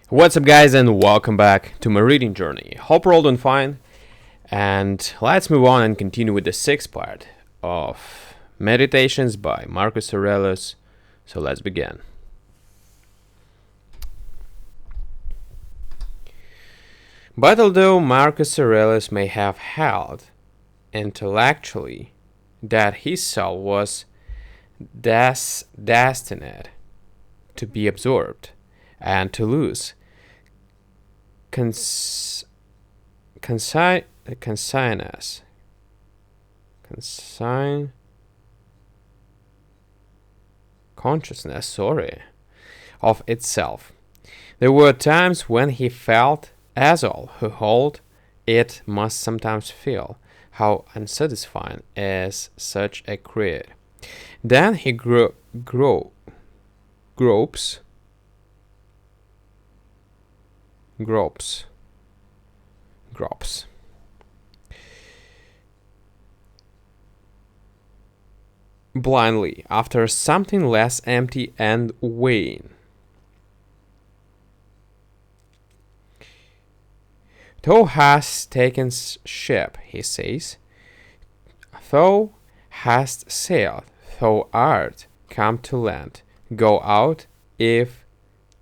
What's up, guys, and welcome back to my reading journey. Hope you're all doing fine. And let's move on and continue with the sixth part of Meditations by Marcus Aurelius. So let's begin. But although Marcus Aurelius may have held intellectually that his soul was destined to be absorbed and to lose consciousness of itself. There were times when he felt, as all who hold it must sometimes feel, how unsatisfying is such a creed. Then he gropes blindly after something less empty and vain. Thou hast taken ship, he says. Thou hast sailed, thou art come to land. Go out, if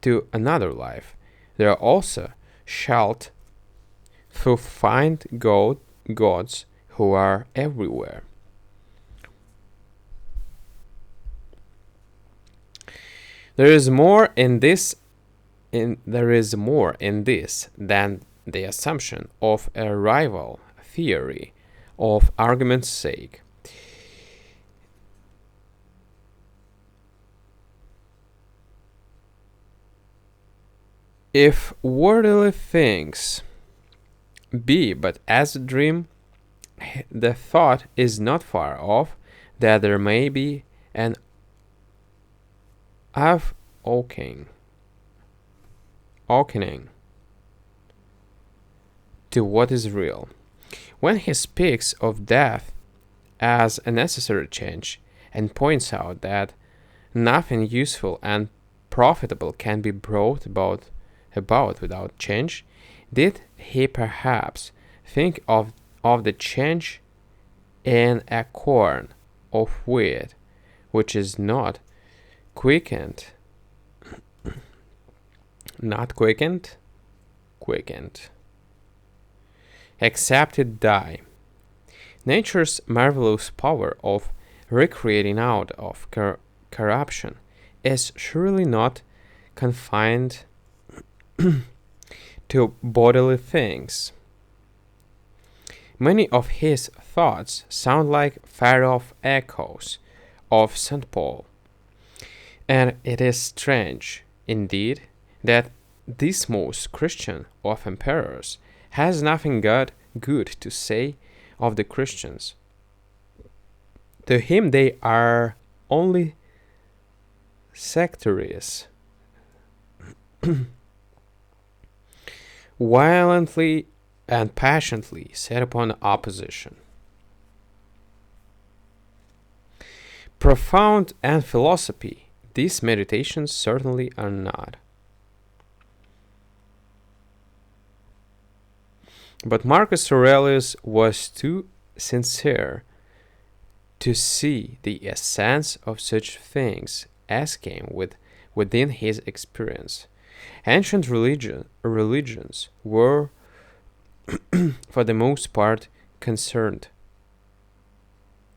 to another life. There also shalt thou find gods who are everywhere. There is more in this than the assumption of a rival theory of argument's sake. If worldly things be but as a dream, the thought is not far off that there may be an awakening to what is real. When he speaks of death as a necessary change and points out that nothing useful and profitable can be brought about without change, did he perhaps think of the change in a corn of wheat which is not quickened, except it die? Nature's marvelous power of recreating out of corruption is surely not confined to bodily things. Many of his thoughts sound like far-off echoes of St. Paul, and it is strange, indeed, that this most Christian of emperors has nothing good to say of the Christians. To him they are only sectaries, violently and passionately set upon opposition. Profound and philosophy, these meditations certainly are not. But Marcus Aurelius was too sincere to see the essence of such things as came within his experience. Ancient religions were, for the most part, concerned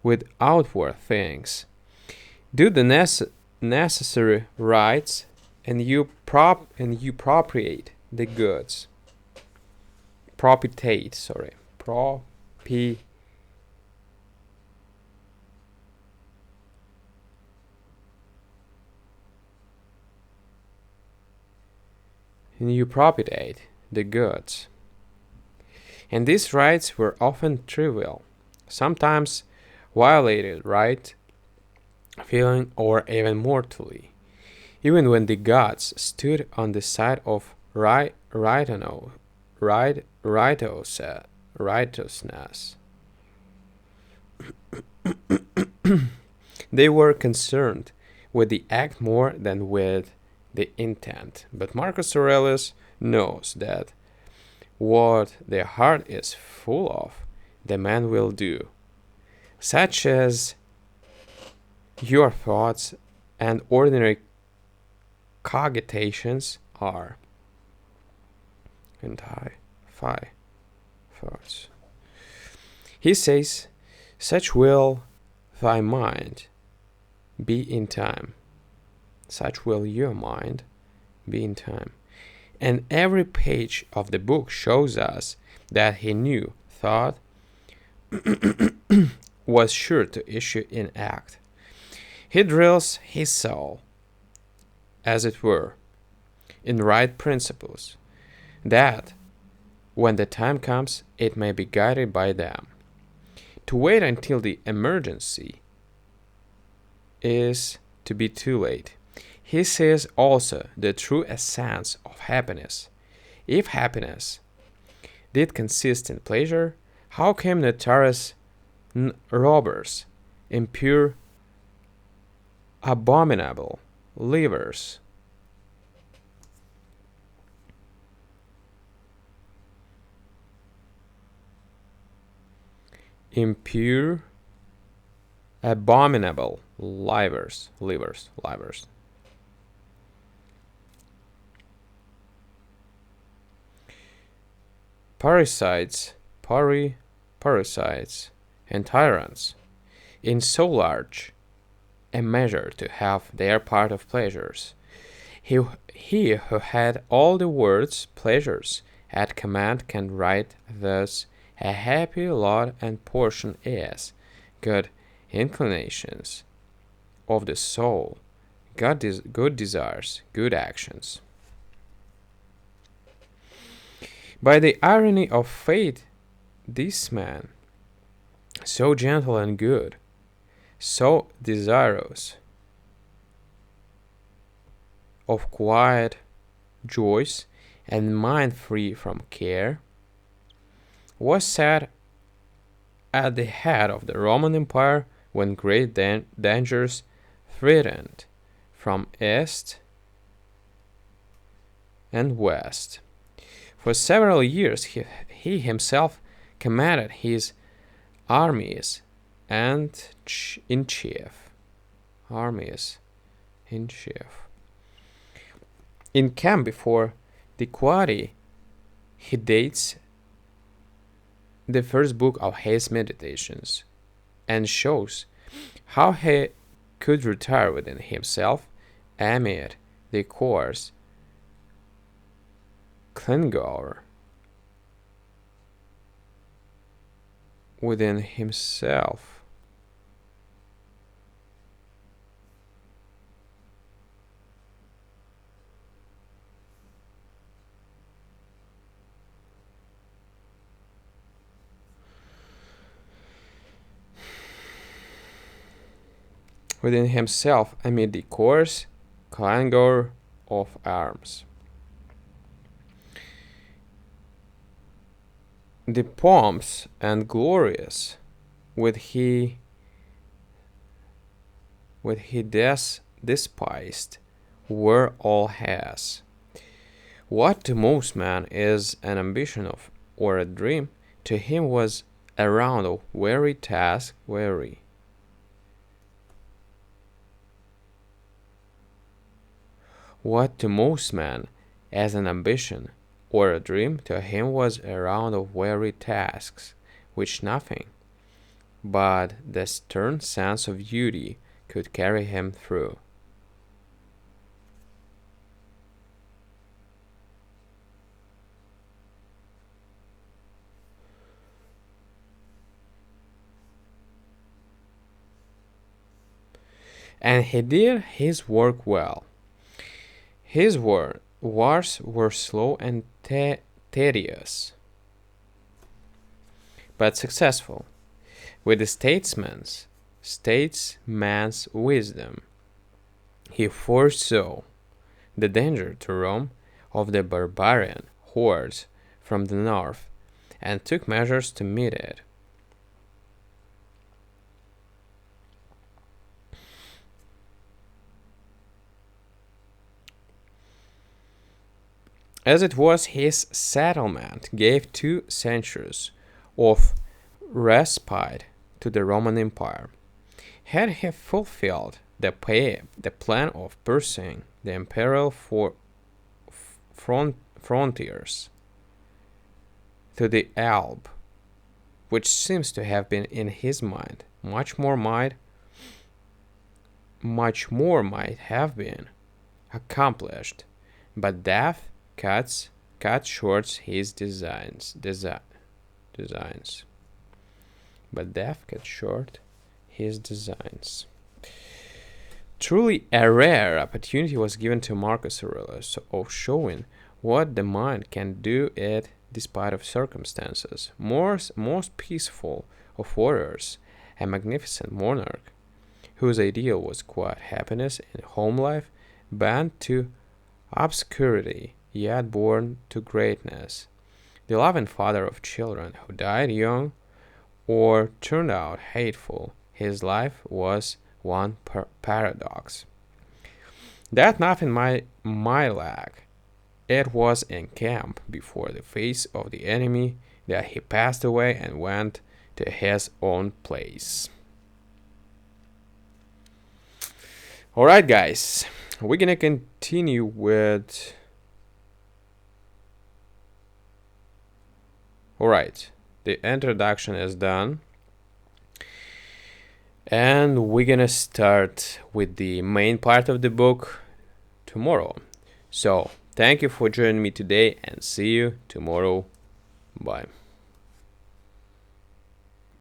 with outward things. Do the necessary rites, and you propitiate the goods. And you propitiate the goods. And these rites were often trivial, sometimes violated right feeling or even mortally, even when the gods stood on the side of righteousness. They were concerned with the act more than with the intent. But Marcus Aurelius knows that what the heart is full of, the man will do, such as your thoughts and ordinary cogitations are. And five thoughts. He says, such will thy mind be in time. Such will your mind be in time. And every page of the book shows us that he knew thought was sure to issue in act. He drills his soul, as it were, in right principles, that when the time comes, it may be guided by them. To wait until the emergency is to be too late. He says also the true essence of happiness. If happiness did consist in pleasure, how came notorious robbers, impure, abominable livers, impure, abominable livers, parasites, and tyrants, in so large a measure to have their part of pleasures. He who had all the world's pleasures at command can write thus, a happy lot and portion is good inclinations of the soul, good desires, good actions. By the irony of fate, this man, so gentle and good, so desirous of quiet joys and mind free from care, was set at the head of the Roman Empire when great dangers threatened from east and west. For several years he himself commanded his armies and in chief. In camp before the Quadi, he dates the first book of his meditations and shows how he could retire within himself amid the coarse clangor within himself. Within himself amid the coarse clangor of arms. The pomps and glorious with he despised were all his. What to most men is an ambition of or a dream, to him was a round of weary task, weary. What to most men as an ambition or a dream, to him was a round of weary tasks, which nothing but the stern sense of duty could carry him through. And he did his work well. His wars were slow and tedious, but successful. With the statesman's wisdom, he foresaw the danger to Rome of the barbarian hordes from the north, and took measures to meet it. as it was his settlement gave 2 centuries of respite to the Roman Empire. Had he fulfilled the plan of pursuing the imperial frontiers to the Elbe, which seems to have been in his mind, much more might have been accomplished, but death cut short his designs. But death cut short his designs. Truly a rare opportunity was given to Marcus Aurelius of showing what the mind can do it despite of circumstances. Most peaceful of warriors, a magnificent monarch, whose ideal was quiet happiness in home life, bent to obscurity, yet born to greatness. The loving father of children who died young or turned out hateful, his life was one paradox. That nothing might lack. It was in camp before the face of the enemy that he passed away and went to his own place. Alright, guys, we're gonna continue with. Alright, the introduction is done. And we're gonna start with the main part of the book tomorrow. So, thank you for joining me today and see you tomorrow. Bye.